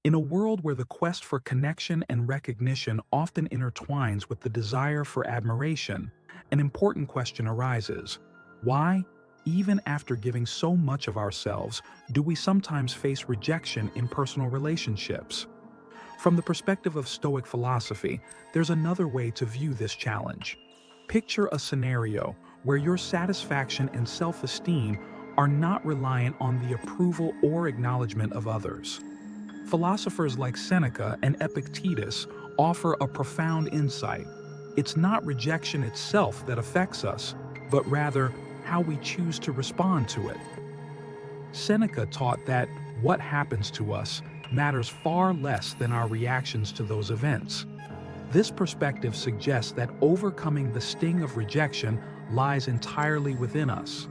In a world where the quest for connection and recognition often intertwines with the desire for admiration, an important question arises. Why, even after giving so much of ourselves, do we sometimes face rejection in personal relationships? From the perspective of Stoic philosophy, there's another way to view this challenge. Picture a scenario where your satisfaction and self-esteem are not reliant on the approval or acknowledgement of others. Philosophers like Seneca and Epictetus offer a profound insight. It's not rejection itself that affects us, but rather how we choose to respond to it. Seneca taught that what happens to us matters far less than our reactions to those events. This perspective suggests that overcoming the sting of rejection lies entirely within us.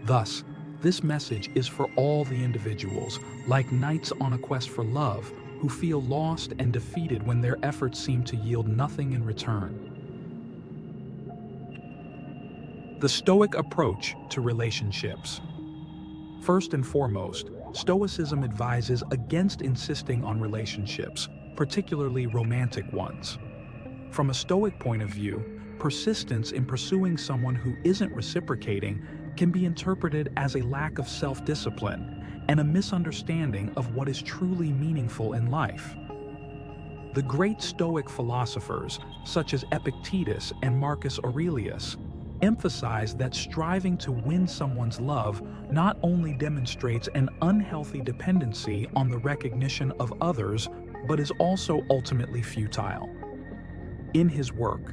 Thus, this message is for all the individuals, like knights on a quest for love, who feel lost and defeated when their efforts seem to yield nothing in return. The Stoic approach to relationships. First and foremost, Stoicism advises against insisting on relationships, particularly romantic ones. From a Stoic point of view, persistence in pursuing someone who isn't reciprocating can be interpreted as a lack of self-discipline and a misunderstanding of what is truly meaningful in life. The great Stoic philosophers, such as Epictetus and Marcus Aurelius, emphasize that striving to win someone's love not only demonstrates an unhealthy dependency on the recognition of others, but is also ultimately futile. In his work,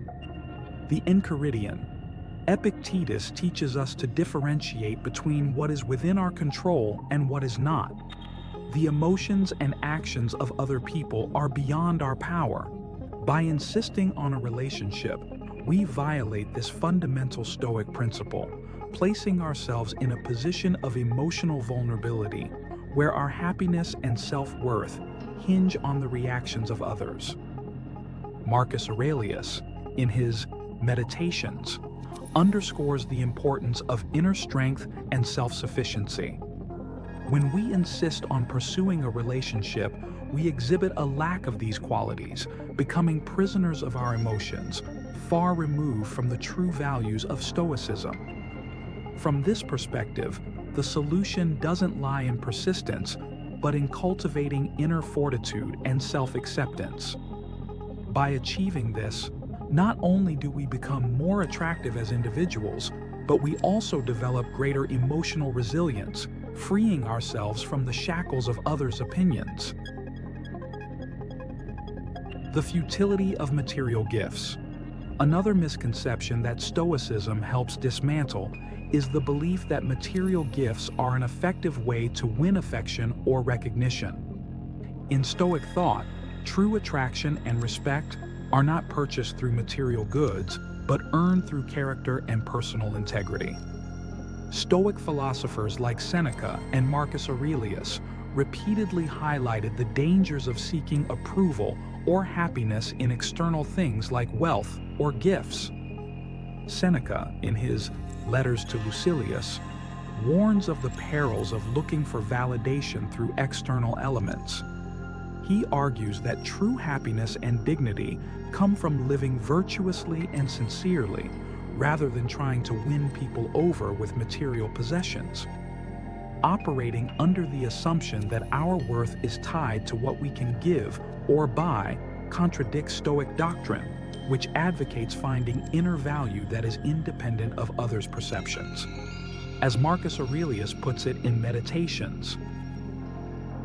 The Enchiridion, Epictetus teaches us to differentiate between what is within our control and what is not. The emotions and actions of other people are beyond our power. By insisting on a relationship, we violate this fundamental Stoic principle, placing ourselves in a position of emotional vulnerability, where our happiness and self-worth hinge on the reactions of others. Marcus Aurelius, in his Meditations, underscores the importance of inner strength and self-sufficiency. When we insist on pursuing a relationship, we exhibit a lack of these qualities, becoming prisoners of our emotions, far removed from the true values of Stoicism. From this perspective, the solution doesn't lie in persistence, but in cultivating inner fortitude and self-acceptance. By achieving this, not only do we become more attractive as individuals, but we also develop greater emotional resilience, freeing ourselves from the shackles of others' opinions. The futility of material gifts. Another misconception that Stoicism helps dismantle is the belief that material gifts are an effective way to win affection or recognition. In Stoic thought, true attraction and respect are not purchased through material goods, but earned through character and personal integrity. Stoic philosophers like Seneca and Marcus Aurelius repeatedly highlighted the dangers of seeking approval or happiness in external things like wealth or gifts. Seneca, in his Letters to Lucilius, warns of the perils of looking for validation through external elements. He argues that true happiness and dignity come from living virtuously and sincerely, rather than trying to win people over with material possessions. Operating under the assumption that our worth is tied to what we can give or buy contradicts Stoic doctrine, which advocates finding inner value that is independent of others' perceptions. As Marcus Aurelius puts it in Meditations,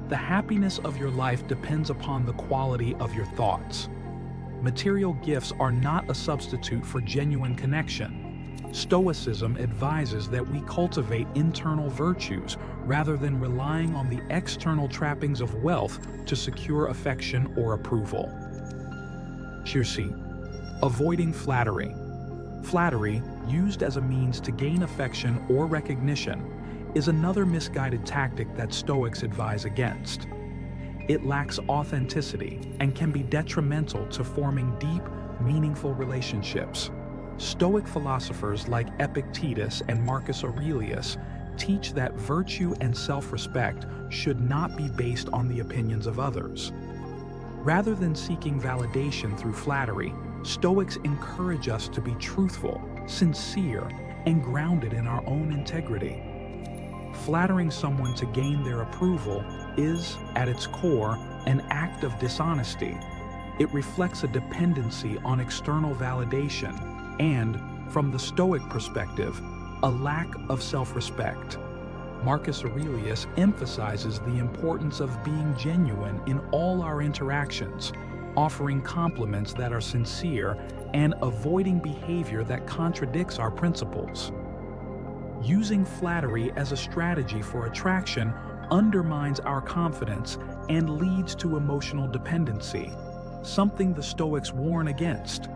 the happiness of your life depends upon the quality of your thoughts. Material gifts are not a substitute for genuine connection. Stoicism advises that we cultivate internal virtues rather than relying on the external trappings of wealth to secure affection or approval. Chirsi, avoiding flattery. Flattery, used as a means to gain affection or recognition, is another misguided tactic that Stoics advise against. It lacks authenticity and can be detrimental to forming deep, meaningful relationships. Stoic philosophers like Epictetus and Marcus Aurelius teach that virtue and self-respect should not be based on the opinions of others. Rather than seeking validation through flattery, Stoics encourage us to be truthful, sincere, and grounded in our own integrity. Flattering someone to gain their approval is, at its core, an act of dishonesty. It reflects a dependency on external validation and, from the Stoic perspective, a lack of self-respect. Marcus Aurelius emphasizes the importance of being genuine in all our interactions, offering compliments that are sincere and avoiding behavior that contradicts our principles. Using flattery as a strategy for attraction undermines our confidence and leads to emotional dependency, something the Stoics warn against.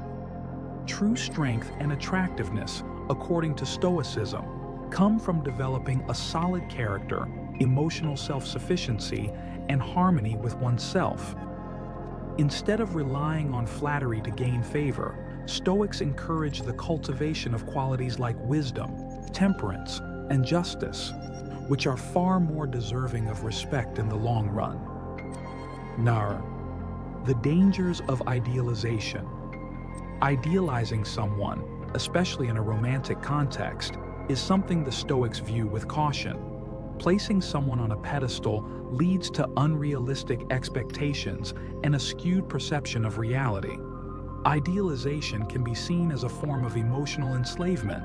True strength and attractiveness, according to Stoicism, come from developing a solid character, emotional self-sufficiency, and harmony with oneself. Instead of relying on flattery to gain favor, Stoics encourage the cultivation of qualities like wisdom, temperance, and justice, which are far more deserving of respect in the long run. The dangers of idealization. Idealizing someone, especially in a romantic context, is something the Stoics view with caution. Placing someone on a pedestal leads to unrealistic expectations and a skewed perception of reality. Idealization can be seen as a form of emotional enslavement,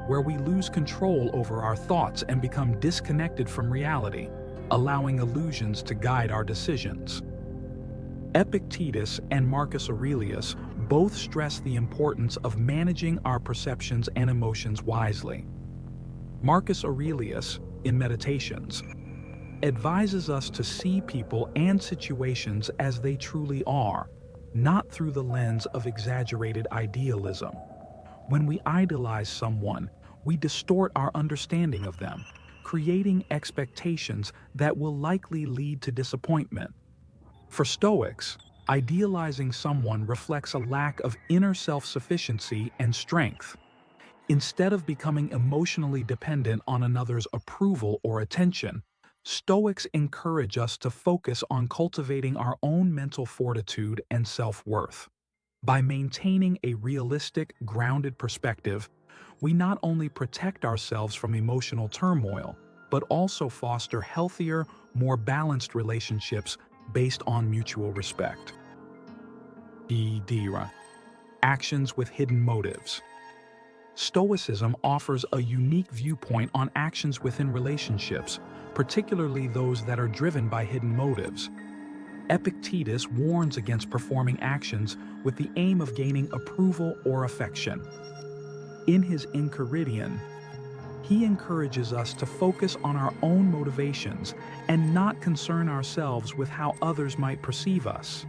where we lose control over our thoughts and become disconnected from reality, allowing illusions to guide our decisions. Epictetus and Marcus Aurelius both stress the importance of managing our perceptions and emotions wisely. Marcus Aurelius, in Meditations, advises us to see people and situations as they truly are, not through the lens of exaggerated idealism. When we idolize someone, we distort our understanding of them, creating expectations that will likely lead to disappointment. For Stoics, idealizing someone reflects a lack of inner self-sufficiency and strength. Instead of becoming emotionally dependent on another's approval or attention, Stoics encourage us to focus on cultivating our own mental fortitude and self-worth. By maintaining a realistic, grounded perspective, we not only protect ourselves from emotional turmoil, but also foster healthier, more balanced relationships based on mutual respect. Actions with hidden motives. Stoicism offers a unique viewpoint on actions within relationships, particularly those that are driven by hidden motives. Epictetus warns against performing actions with the aim of gaining approval or affection. In his Enchiridion, he encourages us to focus on our own motivations and not concern ourselves with how others might perceive us.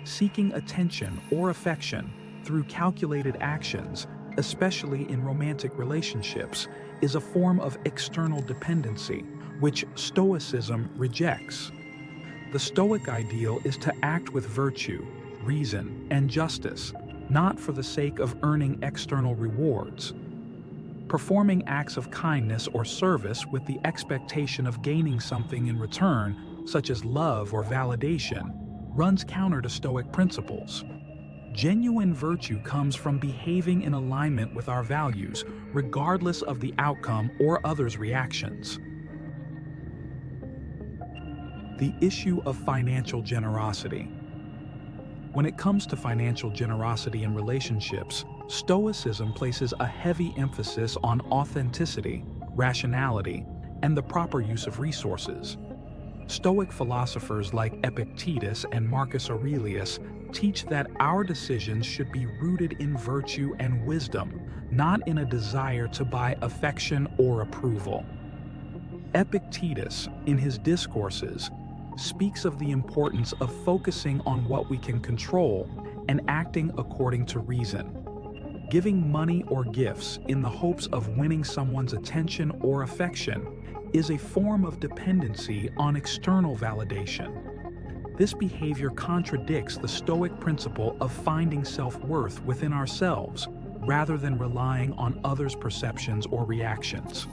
Seeking attention or affection through calculated actions, especially in romantic relationships, is a form of external dependency, which Stoicism rejects. The Stoic ideal is to act with virtue, reason, and justice, not for the sake of earning external rewards. Performing acts of kindness or service with the expectation of gaining something in return, such as love or validation, runs counter to Stoic principles. Genuine virtue comes from behaving in alignment with our values, regardless of the outcome or others' reactions. The issue of financial generosity. When it comes to financial generosity in relationships, Stoicism places a heavy emphasis on authenticity, rationality, and the proper use of resources. Stoic philosophers like Epictetus and Marcus Aurelius teach that our decisions should be rooted in virtue and wisdom, not in a desire to buy affection or approval. Epictetus, in his discourses, speaks of the importance of focusing on what we can control and acting according to reason. Giving money or gifts in the hopes of winning someone's attention or affection is a form of dependency on external validation. This behavior contradicts the Stoic principle of finding self-worth within ourselves, rather than relying on others' perceptions or reactions.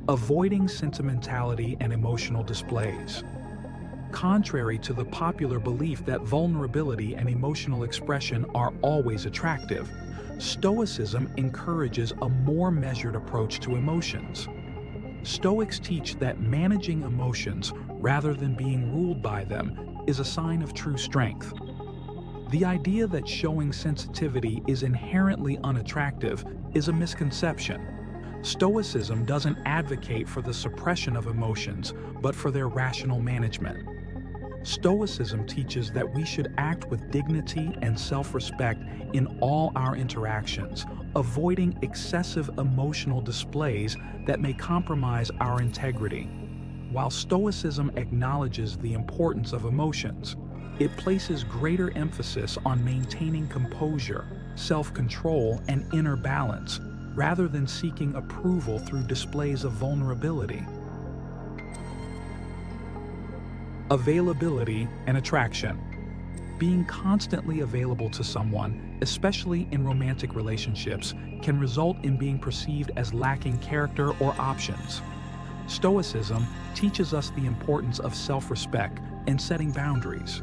avoiding sentimentality and emotional displays. Contrary to the popular belief that vulnerability and emotional expression are always attractive, Stoicism encourages a more measured approach to emotions. Stoics teach that managing emotions, rather than being ruled by them, is a sign of true strength. The idea that showing sensitivity is inherently unattractive is a misconception. Stoicism doesn't advocate for the suppression of emotions, but for their rational management. Stoicism teaches that we should act with dignity and self-respect in all our interactions, avoiding excessive emotional displays that may compromise our integrity. While Stoicism acknowledges the importance of emotions, it places greater emphasis on maintaining composure, self-control, and inner balance, rather than seeking approval through displays of vulnerability. Availability and attraction. Being constantly available to someone, especially in romantic relationships, can result in being perceived as lacking character or options. Stoicism teaches us the importance of self-respect and setting boundaries.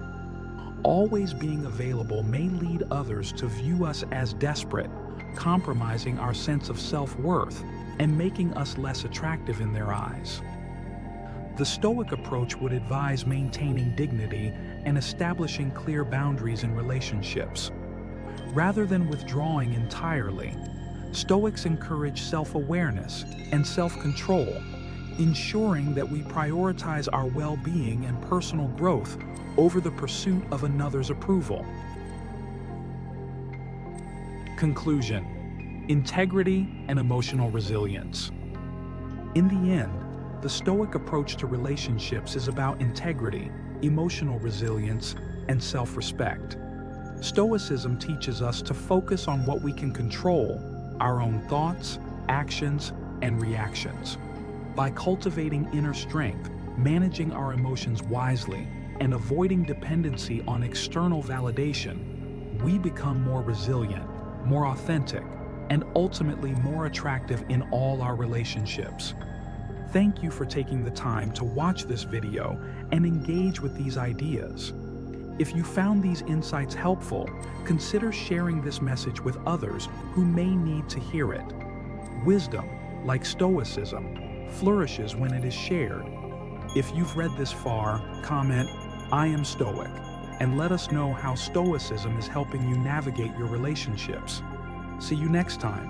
Always being available may lead others to view us as desperate, compromising our sense of self-worth and making us less attractive in their eyes. The Stoic approach would advise maintaining dignity and establishing clear boundaries in relationships. Rather than withdrawing entirely, Stoics encourage self-awareness and self-control, ensuring that we prioritize our well-being and personal growth over the pursuit of another's approval. Conclusion: integrity and emotional resilience. In the end, the Stoic approach to relationships is about integrity, emotional resilience, and self-respect. Stoicism teaches us to focus on what we can control, our own thoughts, actions, and reactions. By cultivating inner strength, managing our emotions wisely, and avoiding dependency on external validation, we become more resilient, more authentic, and ultimately more attractive in all our relationships. Thank you for taking the time to watch this video and engage with these ideas. If you found these insights helpful, consider sharing this message with others who may need to hear it. Wisdom, like Stoicism, flourishes when it is shared. If you've read this far, comment, "I am Stoic," and let us know how Stoicism is helping you navigate your relationships. See you next time.